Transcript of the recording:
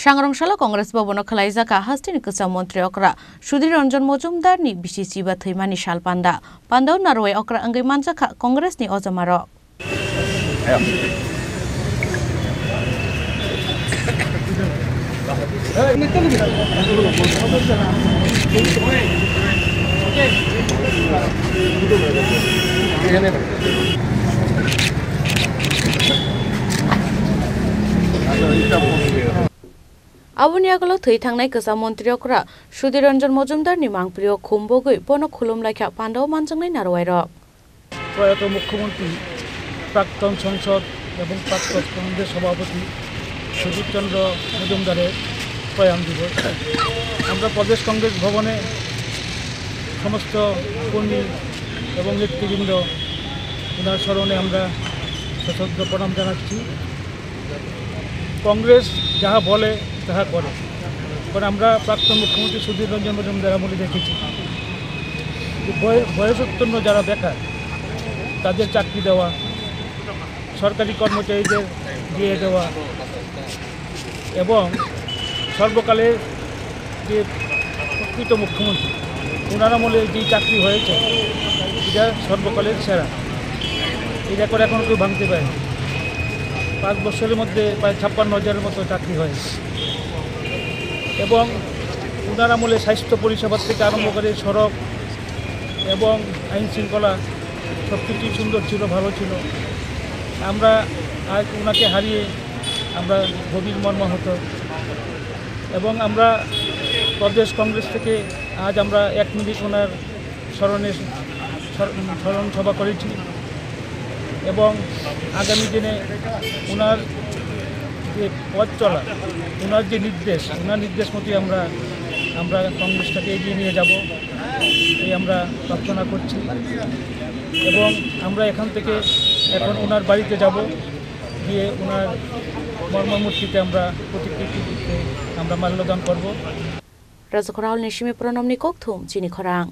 सांग्रांशाला कांग्रेस भवन खलाइजाका हास्टिनि कसा मन्त्री अक्रा सुधीर रंजन मजुमदारनि बिसि चिबा थैमानि सालपान्दा पान्दाव नारवे अक्रा अंगै मानजाखा कांग्रेसनि अजमार आबुनियागल थै थांनाय कसा मन्त्री अक्रा सुधीर रंजन मजुमदारनि मांगप्रिय खुम्बगै पन खुलुमलायखा पान्दाव मानजांनाय नारवायर प्रयात मुख्यमंत्री प्राक्तन संसद এবং प्राक्तन কংগ্রেস সভাপতি সুধীর চন্দ্র মজুমদারের প্রয়াণ দিবস আমরা প্রদেশ কংগ্রেস ভবনে সমস্ত কর্মী এবং নেতৃবৃন্দ ওনার স্মরণে আমরা সশ্রদ্ধ প্রণাম জানাচ্ছি। কংগ্রেস যাহা বলে তাহা করে, কারণ আমরা প্রাক্তন মুখ্যমন্ত্রী সুধীর রঞ্জন মজুমদার আমলে দেখেছি যে বয়সোত্তীর্ণ যারা বেকার তাদের চাকরি দেওয়া, সরকারি কর্মচারীদের দিয়ে দেওয়া এবং সর্বকালের যে প্রকৃত মুখ্যমন্ত্রী ওনার আমলে যেই চাকরি হয়েছে এটা সর্বকালের সেরা। এই রেকর্ড এখন কেউ ভাঙতে পারেনি। 5 বছরের মধ্যে প্রায় 56,000-এর মতো চাকরি হয়েছে এবং ওনার আমলে স্বাস্থ্য পরিষেবা থেকে আরম্ভ করে সড়ক এবং আইন শৃঙ্খলা সব কিছুই সুন্দর ছিল, ভালো ছিল। আমরা আজ ওনাকে হারিয়ে আমরা গভীর মর্মাহত এবং আমরা প্রদেশ কংগ্রেস থেকে আজ আমরা 1 মিনিট ওনার স্মরণে স্মরণ সভা করেছি এবং আগামী দিনে ওনার যে পথ চলা, ওনার যে নির্দেশ, ওনার নির্দেশ মতোই আমরা কংগ্রেসটাকে এগিয়ে নিয়ে যাব এই আমরা প্রার্থনা করছি এবং আমরা এখান থেকে এখন ওনার বাড়িতে যাব, গিয়ে ওনার মর্মমূর্তিতে আমরা প্রতিকৃতি দিতে আমরা মাল্যদান করব। রাজখরাল নিশিমে প্রণাম নিকক থুম চিনি খরাং।